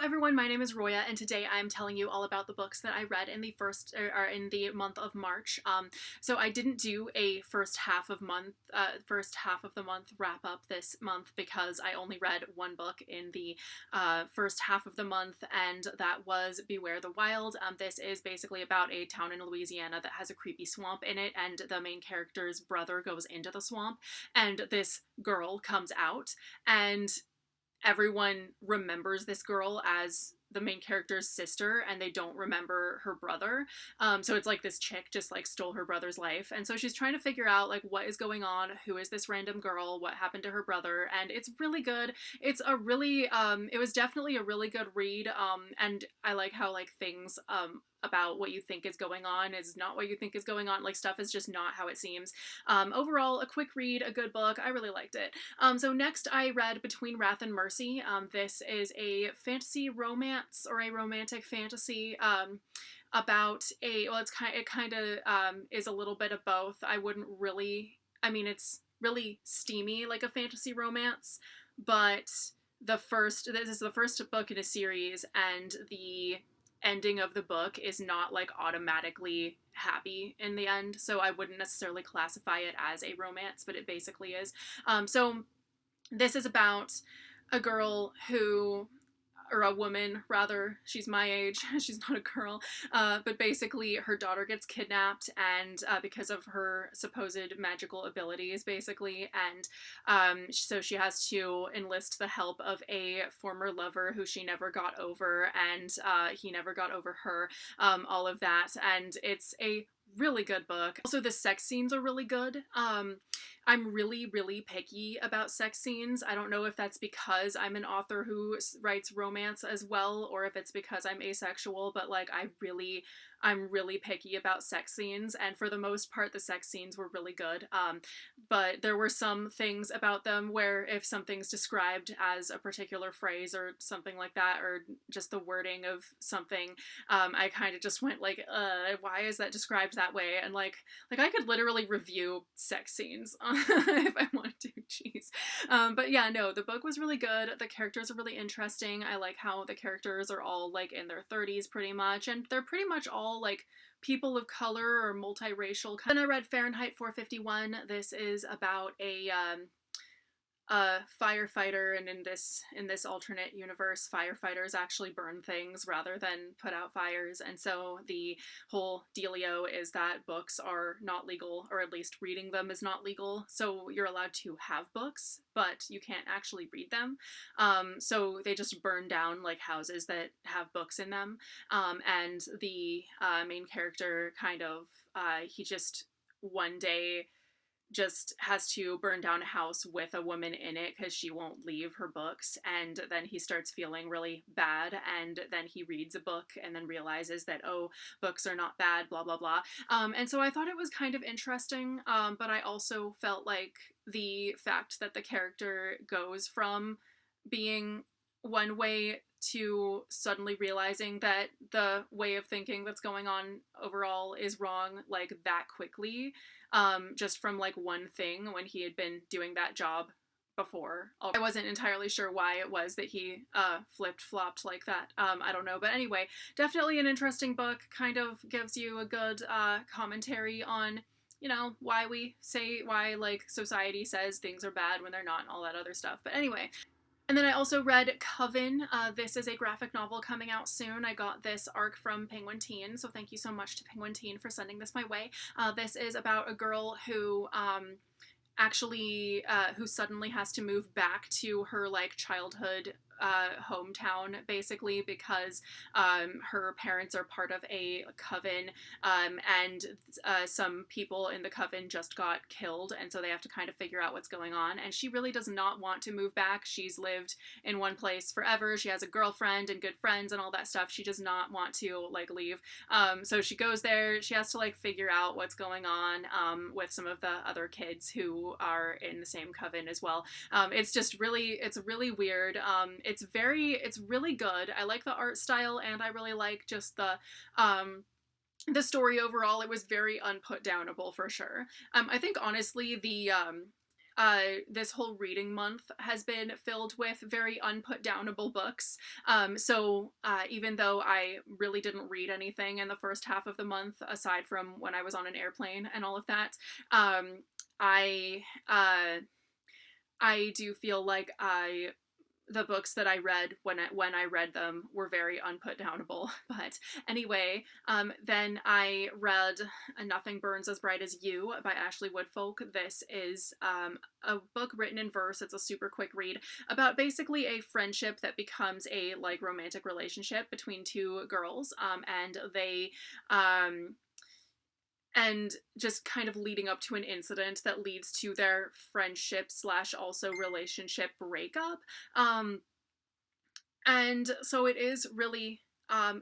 everyone, my name is Roya, and today I'm telling you all about the books that I read in the in the month of March. So I didn't do a first half of the month wrap up this month because I only read one book in the first half of the month, and that was Beware the Wild. This is basically about a town in Louisiana that has a creepy swamp in it, and the main character's brother goes into the swamp, and this girl comes out, and everyone remembers this girl as the main character's sister, and they don't remember her brother. So it's like this chick just like stole her brother's life, and so she's trying to figure out like what is going on, who is this random girl, what happened to her brother. And it's really good. It's a really it was definitely a really good read, and I like how like things about what you think is going on is not what you think is going on. Like, stuff is just not how it seems. Overall, a quick read, a good book. I really liked it. So next I read Between Wrath and Mercy. This is a fantasy romance, or a romantic fantasy, about it kind of is a little bit of both. It's really steamy like a fantasy romance, but this is the first book in a series, and the ending of the book is not like automatically happy in the end, so I wouldn't necessarily classify it as a romance, but it basically is. So this is about a girl who, or a woman rather, she's my age, she's not a girl, but basically her daughter gets kidnapped, and because of her supposed magical abilities basically, and so she has to enlist the help of a former lover who she never got over, and he never got over her, all of that, and it's a really good book. Also, the sex scenes are really good. I'm really picky about sex scenes. I don't know if that's because I'm an author who writes romance as well, or if it's because I'm asexual, but like I'm really picky about sex scenes, and for the most part the sex scenes were really good. But there were some things about them where if something's described as a particular phrase or something like that, or just the wording of something, I kind of just went like, why is that described that way? And like I could literally review sex scenes if I wanted to. Jeez. But yeah, no, the book was really good. The characters are really interesting. I like how the characters are all like in their 30s pretty much, and they're pretty much all like people of color or multiracial. Then I read Fahrenheit 451. This is about a firefighter, and in this alternate universe, firefighters actually burn things rather than put out fires, and so the whole dealio is that books are not legal, or at least reading them is not legal. So you're allowed to have books, but you can't actually read them. So they just burn down like houses that have books in them, and the main character kind of he just one day just has to burn down a house with a woman in it because she won't leave her books, and then he starts feeling really bad, and then he reads a book and then realizes that, oh, books are not bad, blah blah blah. And so I thought it was kind of interesting, but I also felt like the fact that the character goes from being one way to suddenly realizing that the way of thinking that's going on overall is wrong like that quickly, just from like one thing when he had been doing that job before. I wasn't entirely sure why it was that he flipped-flopped like that. I don't know, but anyway, definitely an interesting book. Kind of gives you a good commentary on, you know, why like society says things are bad when they're not, and all that other stuff. But anyway. And then I also read Coven. This is a graphic novel coming out soon. I got this arc from Penguin Teen, so thank you so much to Penguin Teen for sending this my way. This is about a girl who who suddenly has to move back to her like childhood hometown basically because her parents are part of a coven, and some people in the coven just got killed, and so they have to kind of figure out what's going on, and she really does not want to move back. She's lived in one place forever. She has a girlfriend and good friends and all that stuff. She does not want to like leave. So she goes there. She has to like figure out what's going on with some of the other kids who are in the same coven as well. It's really weird. It's really good. I like the art style, and I really like just the story overall. It was very unputdownable for sure. I think honestly this whole reading month has been filled with very unputdownable books. So even though I really didn't read anything in the first half of the month, aside from when I was on an airplane and all of that, um, I I do feel like the books that I read when I read them were very unputdownable. But anyway, then I read Nothing Burns as Bright as You by Ashley Woodfolk. This is a book written in verse. It's a super quick read about basically a friendship that becomes a like romantic relationship between two girls, and they and just kind of leading up to an incident that leads to their friendship slash also relationship breakup. Um, and so it is really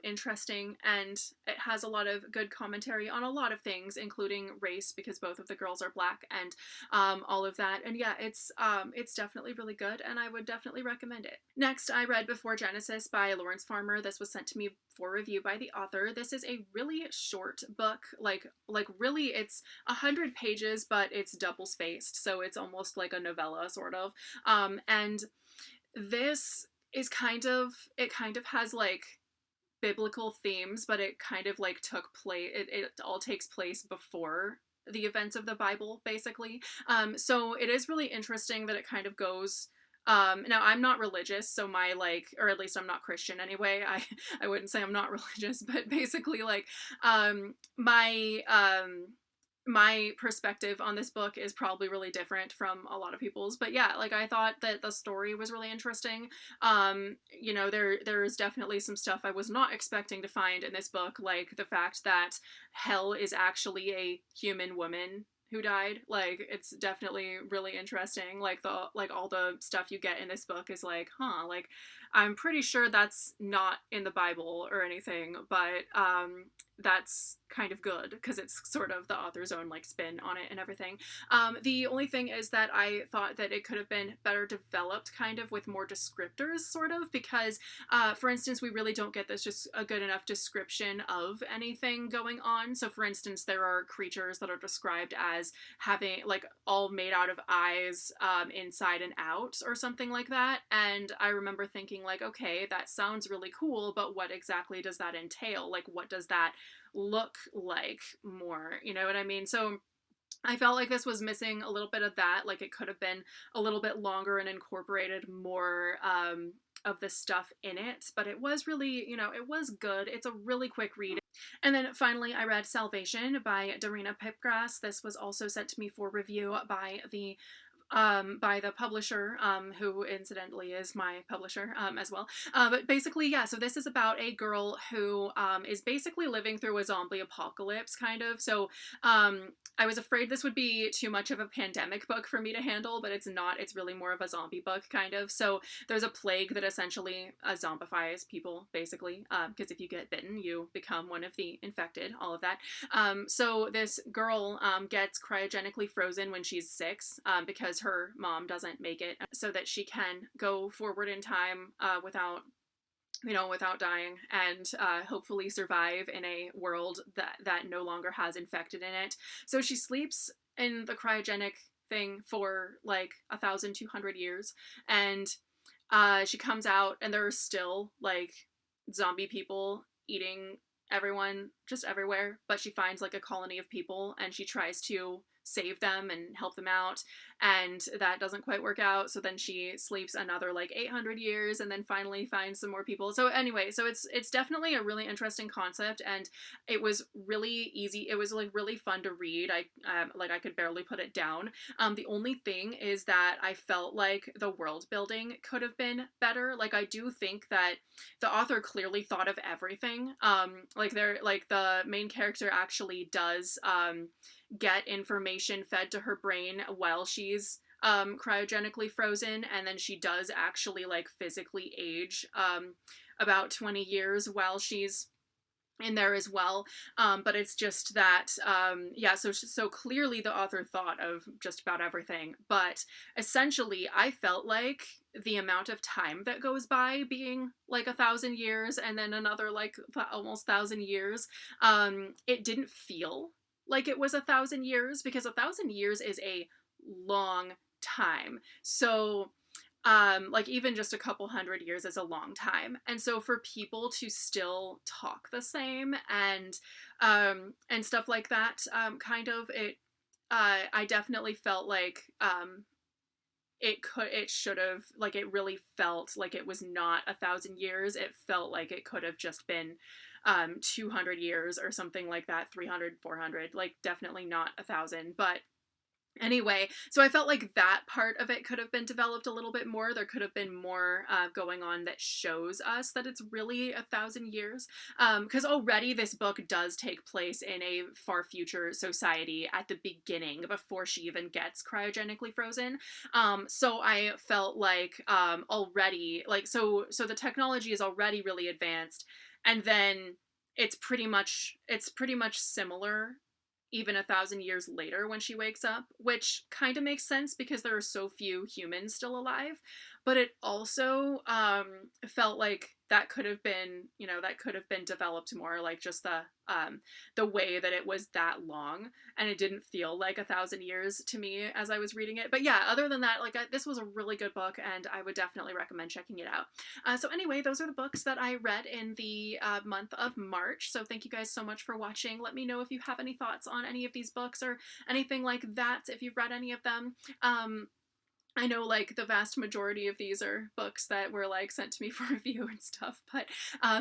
interesting, and it has a lot of good commentary on a lot of things, including race, because both of the girls are black, and all of that. And yeah, it's definitely really good, and I would definitely recommend it. Next, I read Before Genesis by Lawrence Farmer. This was sent to me for review by the author. This is a really short book, like really it's 100 pages, but it's double spaced, so it's almost like a novella sort of. And this is it kind of has like biblical themes, but it kind of like it all takes place before the events of the Bible, basically. So it is really interesting that it kind of goes. Now I'm not religious, so my like, or at least I'm not Christian anyway. I wouldn't say I'm not religious, but basically like, my perspective on this book is probably really different from a lot of people's. But yeah, like I thought that the story was really interesting. You know, there's definitely some stuff I was not expecting to find in this book, like the fact that Hell is actually a human woman who died. Like it's definitely really interesting. Like all the stuff you get in this book is like, huh, like I'm pretty sure that's not in the Bible or anything, but that's kind of good because it's sort of the author's own like spin on it and everything. The only thing is that I thought that it could have been better developed, kind of with more descriptors, sort of, because for instance, we really don't get this just a good enough description of anything going on. So for instance, there are creatures that are described as having like all made out of eyes, inside and out or something like that. And I remember thinking like, okay, that sounds really cool, but what exactly does that entail? Like, what does that look like more? You know what I mean? So I felt like this was missing a little bit of that. Like it could have been a little bit longer and incorporated more of the stuff in it. But it was really, you know, it was good. It's a really quick read. And then finally, I read Salvation by Darina Pipgrass. This was also sent to me for review by the publisher, who incidentally is my publisher as well. But basically, yeah, so this is about a girl who is basically living through a zombie apocalypse, kind of. So I was afraid this would be too much of a pandemic book for me to handle, but it's not. It's really more of a zombie book, kind of. So there's a plague that essentially zombifies people, basically, because if you get bitten, you become one of the infected, all of that. So this girl gets cryogenically frozen when she's 6, because her mom doesn't make it, so that she can go forward in time without dying, and hopefully survive in a world that no longer has infected in it. So she sleeps in the cryogenic thing for like 1,200 years, and she comes out, and there are still like zombie people eating everyone just everywhere, but she finds like a colony of people, and she tries to save them and help them out, and that doesn't quite work out. So then she sleeps another like 800 years, and then finally finds some more people. So anyway, so it's definitely a really interesting concept, and it was really easy. It was like really fun to read. I could barely put it down. The only thing is that I felt like the world building could have been better. Like I do think that the author clearly thought of everything. Like the main character actually does get information fed to her brain while she's cryogenically frozen, and then she does actually like physically age about 20 years while she's in there as well. But it's just that yeah, so clearly the author thought of just about everything, but essentially I felt like the amount of time that goes by being like 1,000 years and then another like almost 1,000 years, it didn't feel like it was 1,000 years, because 1,000 years is a long time. So like even just a couple hundred years is a long time. And so for people to still talk the same and stuff like that, kind of it, I definitely felt like it should have, like, it really felt like it was not 1,000 years. It felt like it could have just been 200 years or something like that, 300, 400, like definitely not 1,000. But anyway, so I felt like that part of it could have been developed a little bit more. There could have been more going on that shows us that it's really 1,000 years. Because already this book does take place in a far future society at the beginning, before she even gets cryogenically frozen. So I felt like already, like, so the technology is already really advanced, and then it's pretty much similar even 1,000 years later when she wakes up, which kind of makes sense because there are so few humans still alive. But it also felt like that could have been, that could have been developed more, like just the way that it was that long, and it didn't feel like 1,000 years to me as I was reading it. But yeah, other than that, like this was a really good book, and I would definitely recommend checking it out. So anyway, those are the books that I read in the month of March. So thank you guys so much for watching. Let me know if you have any thoughts on any of these books or anything like that, if you've read any of them. I know like the vast majority of these are books that were like sent to me for review and stuff. But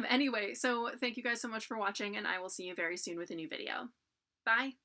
anyway, so thank you guys so much for watching, and I will see you very soon with a new video. Bye!